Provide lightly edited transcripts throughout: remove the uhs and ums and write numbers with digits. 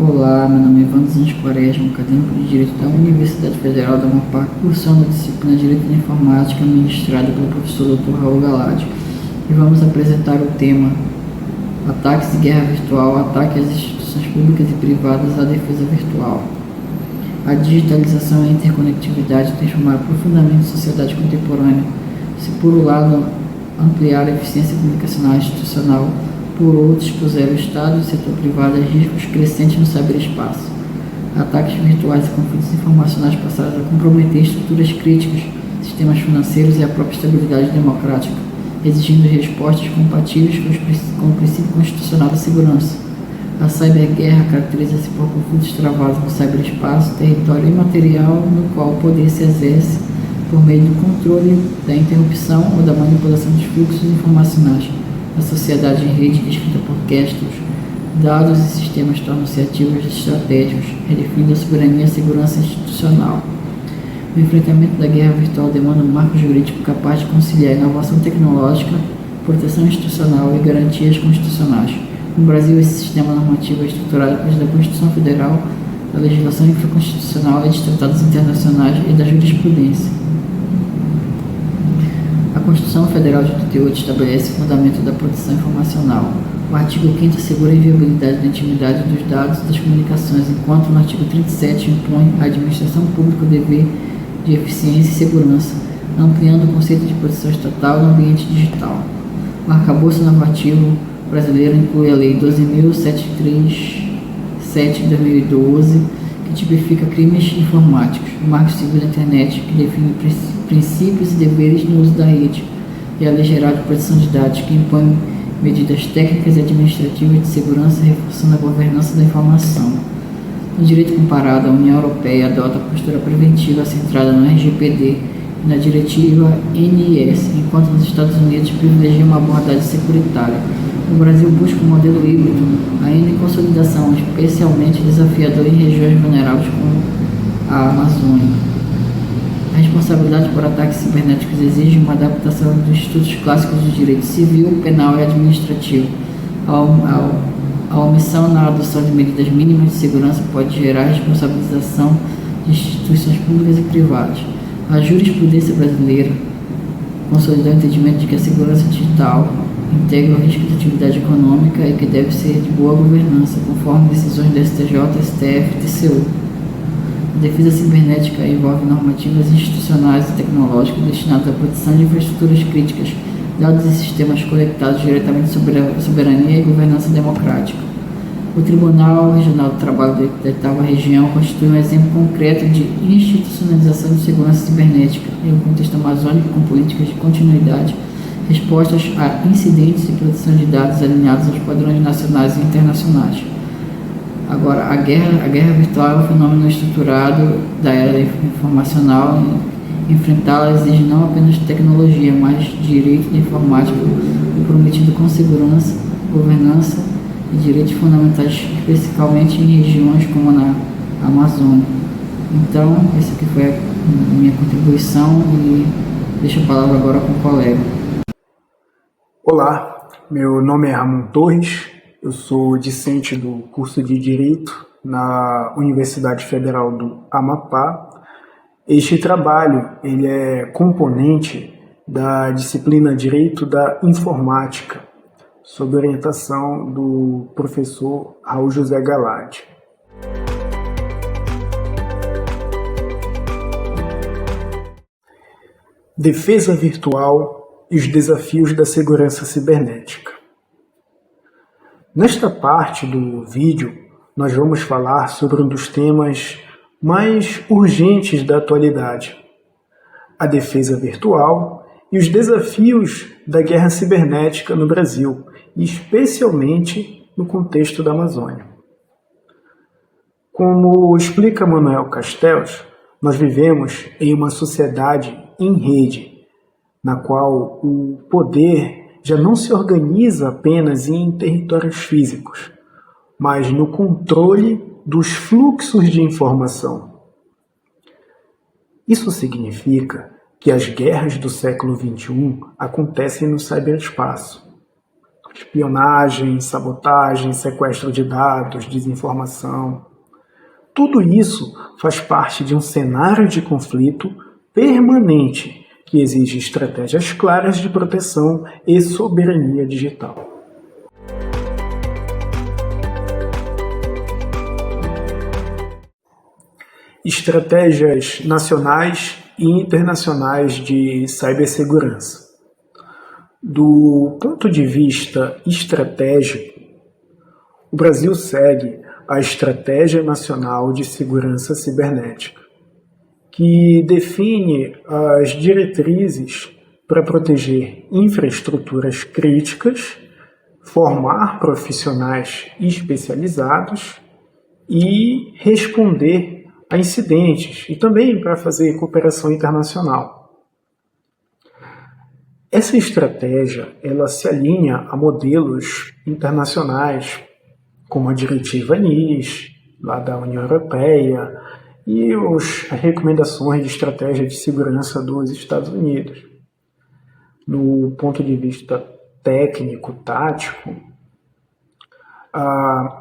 Olá, meu nome é Vandes Quaresma, acadêmico de Direito da Universidade Federal da Amapá, cursando a disciplina de Direito da Informática, ministrada pelo professor Dr. Raul Galati. E vamos apresentar o tema Ataques de Guerra Virtual, ataque às instituições públicas e privadas à defesa virtual. A digitalização e a interconectividade transformaram profundamente a sociedade contemporânea. Se por um lado ampliar a eficiência comunicacional e institucional, por outro, expuseram o Estado e o setor privado a riscos crescentes no ciberespaço. Ataques virtuais e conflitos informacionais passaram a comprometer estruturas críticas, sistemas financeiros e a própria estabilidade democrática, exigindo respostas compatíveis com o princípio constitucional da segurança. A cyberguerra caracteriza-se por conflitos travados no ciberespaço, território imaterial no qual o poder se exerce por meio do controle, da interrupção ou da manipulação dos fluxos informacionais. A sociedade em rede, descrita por Castros, dados e sistemas tornam-se ativos estratégicos, redefinindo a soberania e a segurança institucional. O enfrentamento da guerra virtual demanda um marco jurídico capaz de conciliar inovação tecnológica, proteção institucional e garantias constitucionais. No Brasil, esse sistema normativo é estruturado a partir da Constituição Federal, da legislação infraconstitucional e de tratados internacionais e da jurisprudência. A Constituição Federal de 88 estabelece o fundamento da proteção informacional. O artigo 5º assegura a inviolabilidade da intimidade dos dados e das comunicações, enquanto no artigo 37 impõe à administração pública o dever de eficiência e segurança, ampliando o conceito de proteção estatal no ambiente digital. O arcabouço normativo brasileiro inclui a Lei 12.737 de 2012, que tipifica crimes informáticos, o Marco Civil da Internet, que define princípios e deveres no uso da rede, e a Lei Geral de Proteção de Dados, que impõe medidas técnicas e administrativas de segurança, reforçando a governança da informação. No direito comparado, a União Europeia adota a postura preventiva centrada no RGPD e na diretiva NIS, enquanto nos Estados Unidos privilegia uma abordagem securitária. O Brasil busca um modelo híbrido, ainda em consolidação, especialmente desafiador em regiões vulneráveis como a Amazônia. A responsabilidade por ataques cibernéticos exige uma adaptação dos estudos clássicos de direito civil, penal e administrativo. A omissão na adoção de medidas mínimas de segurança pode gerar responsabilização de instituições públicas e privadas. A jurisprudência brasileira consolidou o entendimento de que a segurança digital integra o risco de atividade econômica e que deve ser de boa governança, conforme decisões do STJ, STF e TCU. A defesa cibernética envolve normativas institucionais e tecnológicas destinadas à proteção de infraestruturas críticas, dados e sistemas conectados diretamente sobre a soberania e governança democrática. O Tribunal Regional do Trabalho da 8ª Região constitui um exemplo concreto de institucionalização de segurança cibernética em um contexto amazônico com políticas de continuidade, respostas a incidentes e proteção de dados alinhados aos padrões nacionais e internacionais. Agora, a guerra virtual é um fenômeno estruturado da era informacional. Enfrentá-la exige não apenas tecnologia, mas direito da informática comprometido com segurança, governança e direitos fundamentais, especificamente em regiões como na Amazônia. Então, essa aqui foi a minha contribuição e deixo a palavra agora com o colega. Olá, meu nome é Ramon Torres, eu sou discente do curso de Direito na Universidade Federal do Amapá. Este trabalho ele é componente da disciplina Direito da Informática, sob orientação do professor Raul José Galati. Defesa virtual e os desafios da segurança cibernética. Nesta parte do vídeo, nós vamos falar sobre um dos temas mais urgentes da atualidade, a defesa virtual e os desafios da guerra cibernética no Brasil, e especialmente no contexto da Amazônia. Como explica Manuel Castells, nós vivemos em uma sociedade em rede, na qual o poder já não se organiza apenas em territórios físicos, mas no controle dos fluxos de informação. Isso significa que as guerras do século XXI acontecem no ciberespaço. espionagem, sabotagem, sequestro de dados, desinformação. Tudo isso faz parte de um cenário de conflito permanente que exige estratégias claras de proteção e soberania digital. Estratégias nacionais e internacionais de cibersegurança. Do ponto de vista estratégico, o Brasil segue a Estratégia Nacional de Segurança Cibernética, que define as diretrizes para proteger infraestruturas críticas, formar profissionais especializados e responder a incidentes e também para fazer cooperação internacional. Essa estratégia ela se alinha a modelos internacionais, como a diretiva NIS, lá da União Europeia, e as recomendações de estratégia de segurança dos Estados Unidos. No ponto de vista técnico, tático,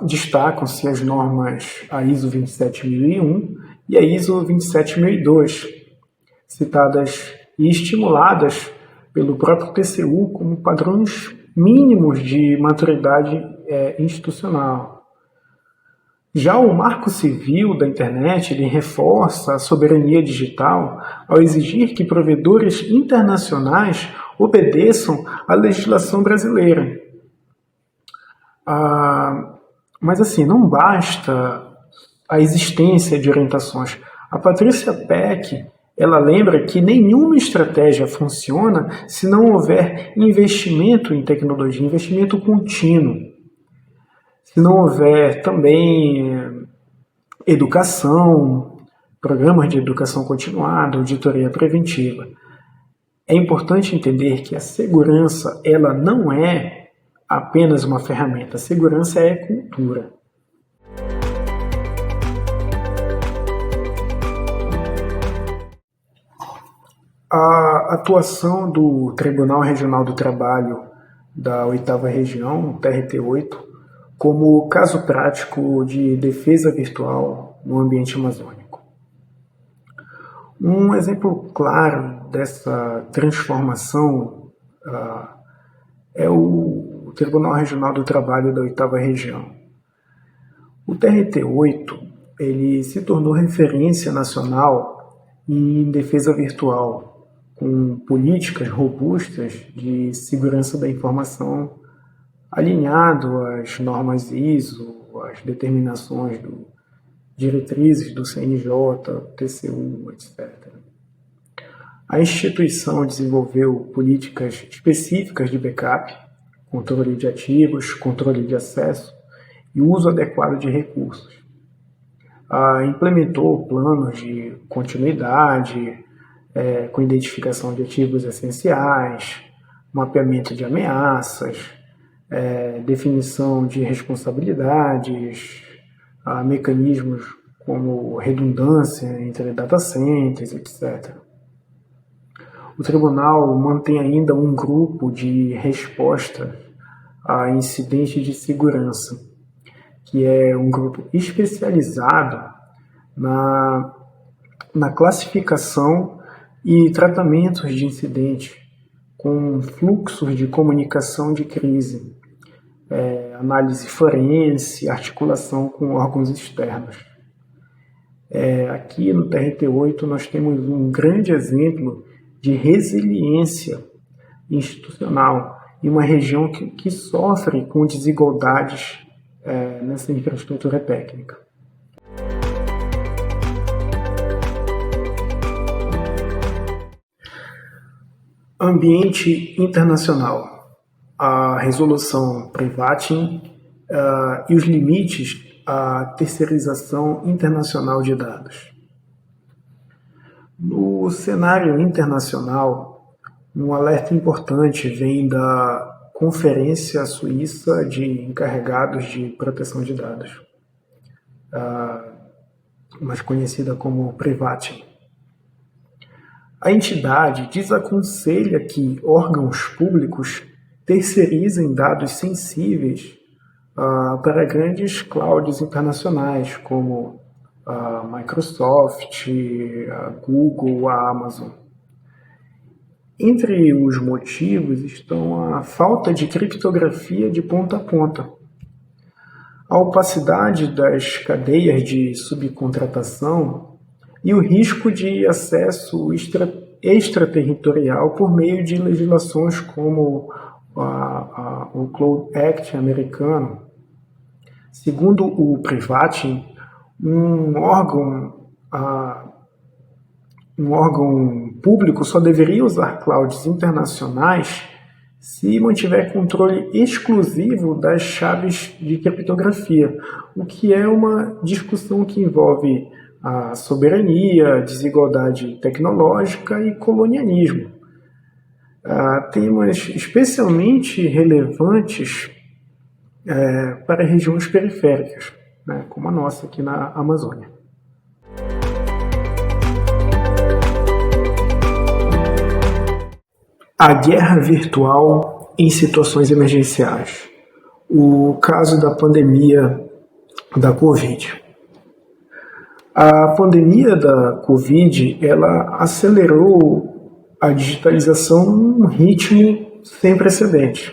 destacam-se as normas a ISO 27001 e a ISO 27002, citadas e estimuladas pelo próprio TCU como padrões mínimos de maturidade institucional. Já o Marco Civil da Internet ele reforça a soberania digital ao exigir que provedores internacionais obedeçam à legislação brasileira. Mas assim, não basta a existência de orientações. A Patrícia Peck, ela lembra que nenhuma estratégia funciona se não houver investimento em tecnologia, investimento contínuo. Se não houver também educação, programas de educação continuada, auditoria preventiva. É importante entender que a segurança ela não é apenas uma ferramenta, a segurança é cultura. A atuação do Tribunal Regional do Trabalho da 8ª Região, TRT8, como caso prático de defesa virtual no ambiente amazônico. Um exemplo claro dessa transformação é o Tribunal Regional do Trabalho da 8ª Região. O TRT8 ele se tornou referência nacional em defesa virtual, com políticas robustas de segurança da informação alinhado às normas ISO, às determinações diretrizes do CNJ, TCU, etc. A instituição desenvolveu políticas específicas de backup, controle de ativos, controle de acesso e uso adequado de recursos. Implementou planos de continuidade, com identificação de ativos essenciais, mapeamento de ameaças, definição de responsabilidades, mecanismos como redundância entre data centers, etc. O tribunal mantém ainda um grupo de resposta a incidentes de segurança, que é um grupo especializado na classificação e tratamentos de incidentes, com fluxos de comunicação de crise, análise forense, articulação com órgãos externos. Aqui no TRT8 nós temos um grande exemplo de resiliência institucional em uma região que sofre com desigualdades nessa infraestrutura técnica. Ambiente internacional. A resolução Privatim e os limites à terceirização internacional de dados. No cenário internacional, um alerta importante vem da Conferência Suíça de Encarregados de Proteção de Dados, mais conhecida como Privatim. A entidade desaconselha que órgãos públicos terceirizem dados sensíveis para grandes clouds internacionais, como a Microsoft, a Google, a Amazon. Entre os motivos estão a falta de criptografia de ponta a ponta, a opacidade das cadeias de subcontratação e o risco de acesso extraterritorial por meio de legislações como o Cloud Act americano. Segundo o Privatim, um órgão público só deveria usar clouds internacionais se mantiver controle exclusivo das chaves de criptografia, o que é uma discussão que envolve a soberania, desigualdade tecnológica e colonialismo. Temas especialmente relevantes para regiões periféricas, né, como a nossa aqui na Amazônia. A guerra virtual em situações emergenciais. O caso da pandemia da Covid. A pandemia da Covid, ela acelerou a digitalização num ritmo sem precedentes.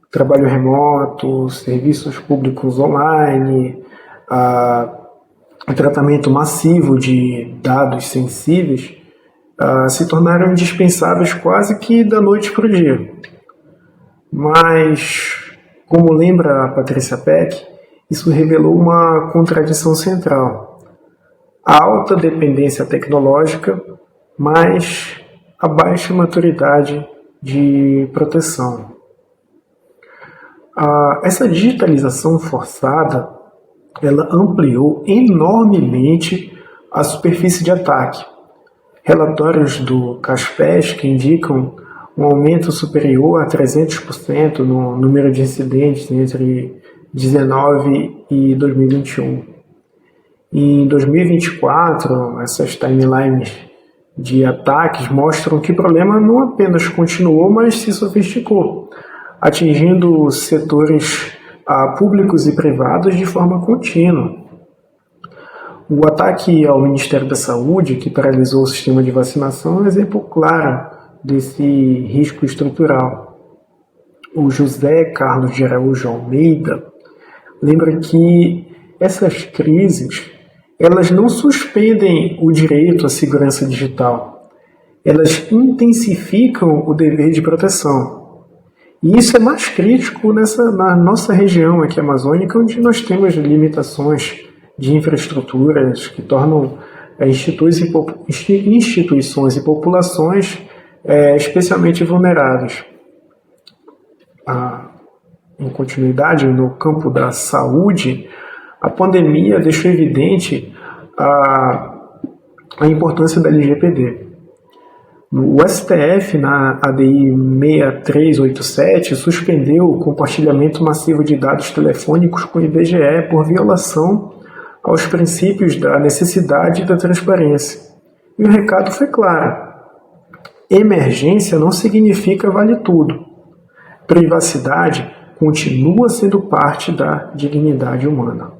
Trabalho remoto, serviços públicos online, tratamento massivo de dados sensíveis se tornaram indispensáveis quase que da noite para o dia. Mas, como lembra a Patrícia Peck, isso revelou uma contradição central. A alta dependência tecnológica, mas a baixa maturidade de proteção. Essa digitalização forçada, ela ampliou enormemente a superfície de ataque. Relatórios do Kaspersky indicam um aumento superior a 300% no número de incidentes entre 2019 e 2021. Em 2024, essas timelines de ataques mostram que o problema não apenas continuou, mas se sofisticou, atingindo setores públicos e privados de forma contínua. O ataque ao Ministério da Saúde, que paralisou o sistema de vacinação, é um exemplo claro desse risco estrutural. O José Carlos de Araújo Almeida lembra que essas crises, elas não suspendem o direito à segurança digital, elas intensificam o dever de proteção. E isso é mais crítico na nossa região aqui amazônica, onde nós temos limitações de infraestruturas que tornam instituições e populações especialmente vulneráveis. Em continuidade, no campo da saúde, a pandemia deixou evidente a importância da LGPD. O STF, na ADI 6387, suspendeu o compartilhamento massivo de dados telefônicos com o IBGE por violação aos princípios da necessidade e da transparência. E o recado foi claro: emergência não significa vale tudo. Privacidade continua sendo parte da dignidade humana.